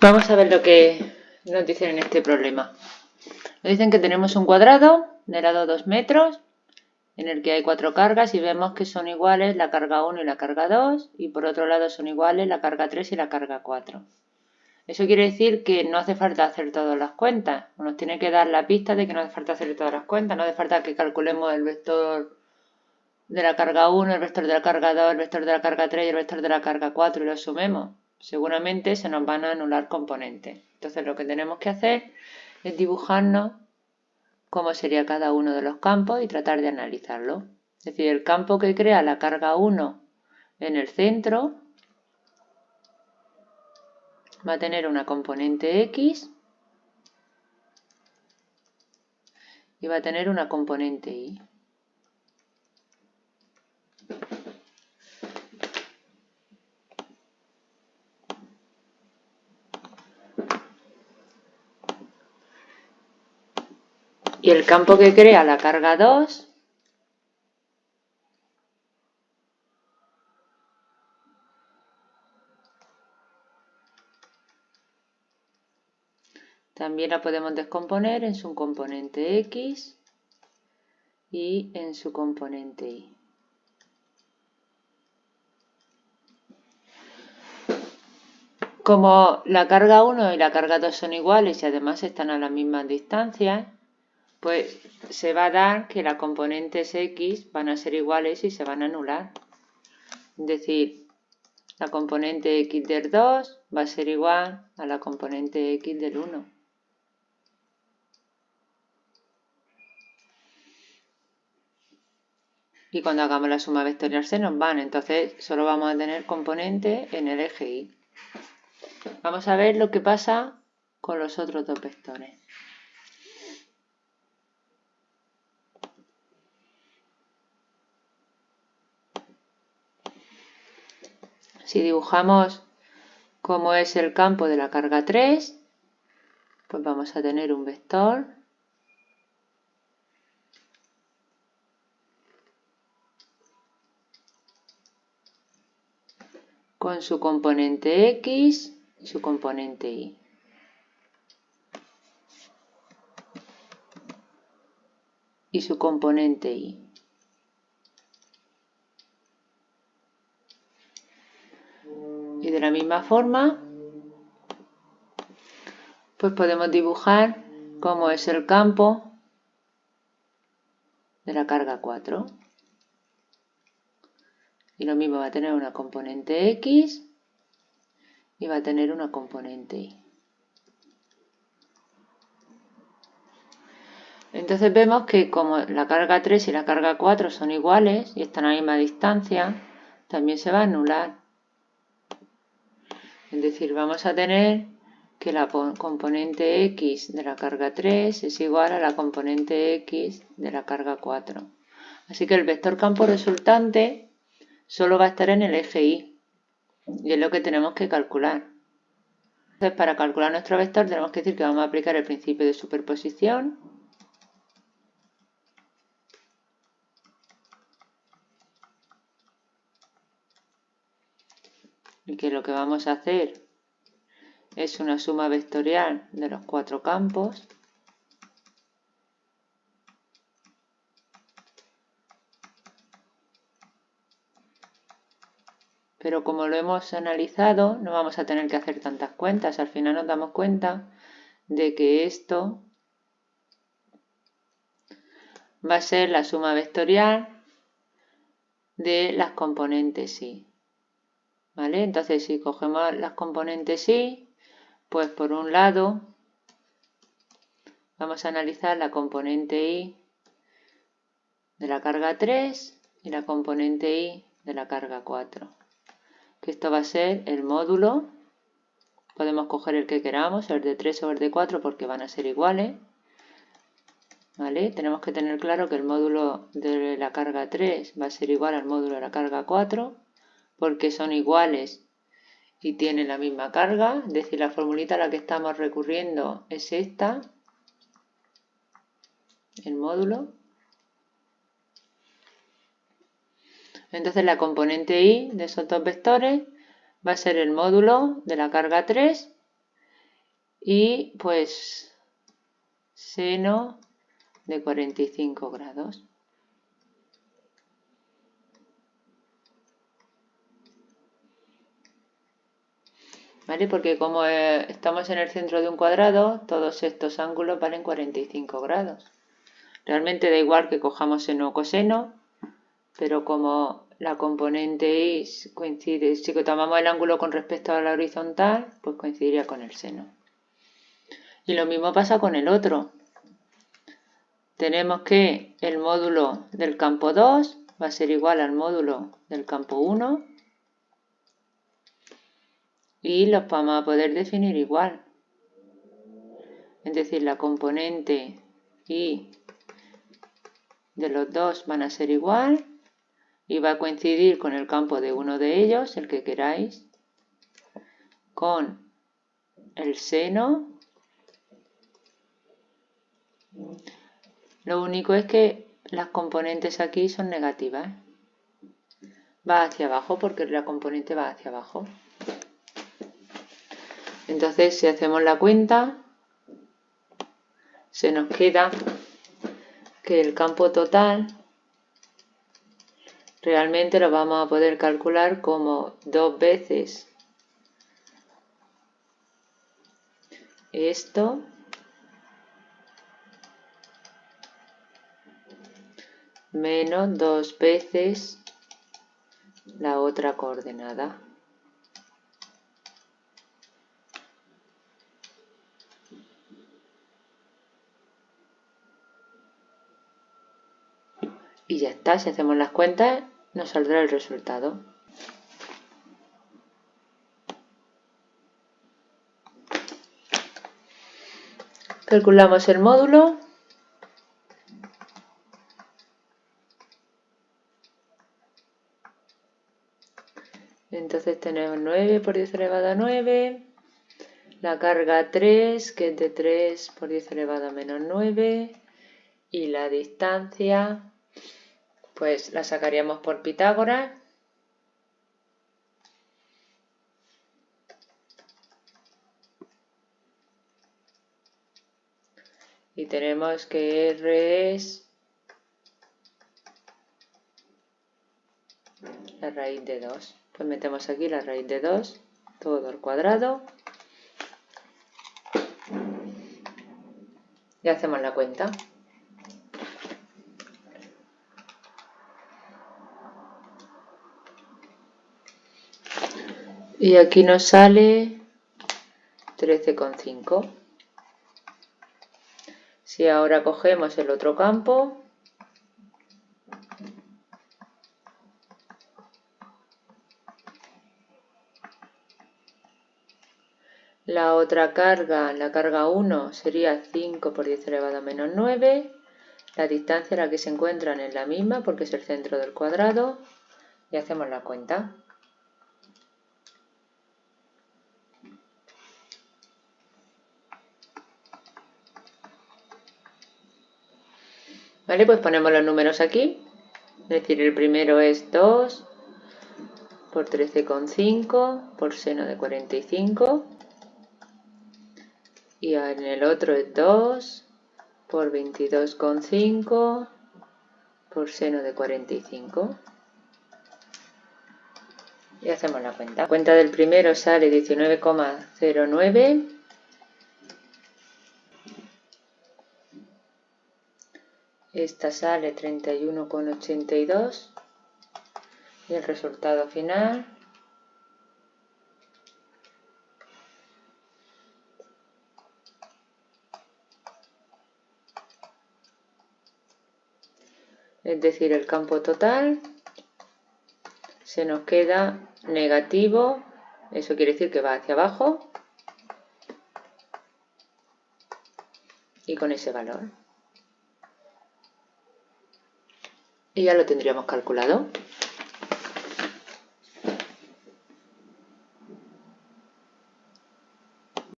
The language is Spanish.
Vamos a ver lo que nos dicen en este problema. Nos dicen que tenemos un cuadrado de lado 2 metros en el que hay 4 cargas y vemos que son iguales la carga 1 y la carga 2 y por otro lado son iguales la carga 3 y la carga 4. Eso quiere decir que no hace falta hacer todas las cuentas. Nos tiene que dar la pista de que no hace falta hacer todas las cuentas. No hace falta que calculemos el vector de la carga 1, el vector de la carga 2, el vector de la carga 3 y el vector de la carga 4 y lo sumemos. Seguramente se nos van a anular componentes. Entonces lo que tenemos que hacer es dibujarnos cómo sería cada uno de los campos y tratar de analizarlo. Es decir, el campo que crea la carga 1 en el centro va a tener una componente X y va a tener una componente Y. Y el campo que crea la carga 2 también la podemos descomponer en su componente X y en su componente Y. Como la carga 1 y la carga 2 son iguales y además están a las mismas distancias, pues se va a dar que las componentes X van a ser iguales y se van a anular. Es decir, la componente X del 2 va a ser igual a la componente X del 1. Y cuando hagamos la suma vectorial se nos van, entonces solo vamos a tener componentes en el eje Y. Vamos a ver lo que pasa con los otros dos vectores. Si dibujamos cómo es el campo de la carga 3, pues vamos a tener un vector con su componente X y su componente Y. Y su componente Y. Y de la misma forma, pues podemos dibujar cómo es el campo de la carga 4. Y lo mismo va a tener una componente X y va a tener una componente Y. Entonces vemos que como la carga 3 y la carga 4 son iguales y están a la misma distancia, también se va a anular. Es decir, vamos a tener que la componente X de la carga 3 es igual a la componente X de la carga 4. Así que el vector campo resultante solo va a estar en el eje Y. Y es lo que tenemos que calcular. Entonces, para calcular nuestro vector tenemos que decir que vamos a aplicar el principio de superposición. Y que lo que vamos a hacer es una suma vectorial de los 4 campos. Pero como lo hemos analizado, no vamos a tener que hacer tantas cuentas. Al final nos damos cuenta de que esto va a ser la suma vectorial de las componentes Y. ¿Vale? Entonces, si cogemos las componentes Y, pues por un lado vamos a analizar la componente Y de la carga 3 y la componente Y de la carga 4. Que esto va a ser el módulo. Podemos coger el que queramos, el de 3 o el de 4, porque van a ser iguales. ¿Vale? Tenemos que tener claro que el módulo de la carga 3 va a ser igual al módulo de la carga 4, porque son iguales y tienen la misma carga. Es decir, la formulita a la que estamos recurriendo es esta, el módulo. Entonces la componente Y de esos dos vectores va a ser el módulo de la carga 3 y pues seno de 45 grados. ¿Vale? Porque como estamos en el centro de un cuadrado, todos estos ángulos valen 45 grados. Realmente da igual que cojamos seno o coseno, pero como la componente y coincide, si tomamos el ángulo con respecto a la horizontal, pues coincidiría con el seno. Y lo mismo pasa con el otro. Tenemos que el módulo del campo 2 va a ser igual al módulo del campo 1 y los vamos a poder definir igual. Es decir, la componente y de los dos van a ser igual y va a coincidir con el campo de uno de ellos, el que queráis, con el seno. Lo único es que las componentes aquí son negativas. Va hacia abajo porque la componente va hacia abajo. Entonces, si hacemos la cuenta, se nos queda que el campo total realmente lo vamos a poder calcular como 2 veces esto menos 2 veces la otra coordenada. Y ya está, si hacemos las cuentas nos saldrá el resultado. Calculamos el módulo. Entonces tenemos 9 por 10 elevado a 9. La carga 3, que es de 3 por 10 elevado a menos 9. Y la distancia, pues la sacaríamos por Pitágoras. Y tenemos que R es la raíz de 2. Pues metemos aquí la raíz de 2, todo al cuadrado. Y hacemos la cuenta. Y aquí nos sale 13,5. Si ahora cogemos el otro campo, la otra carga, la carga 1, sería 5 por 10 elevado a menos 9. La distancia a la que se encuentran es la misma porque es el centro del cuadrado. Y hacemos la cuenta. Vale, pues ponemos los números aquí. Es decir, el primero es 2 por 13,5 por seno de 45. Y en el otro es 2 por 22,5 por seno de 45. Y hacemos la cuenta. La cuenta del primero sale 19,09. Esta sale 31,82. Y el resultado final es decir, el campo total se nos queda negativo, eso quiere decir que va hacia abajo, y con ese valor. Y ya lo tendríamos calculado.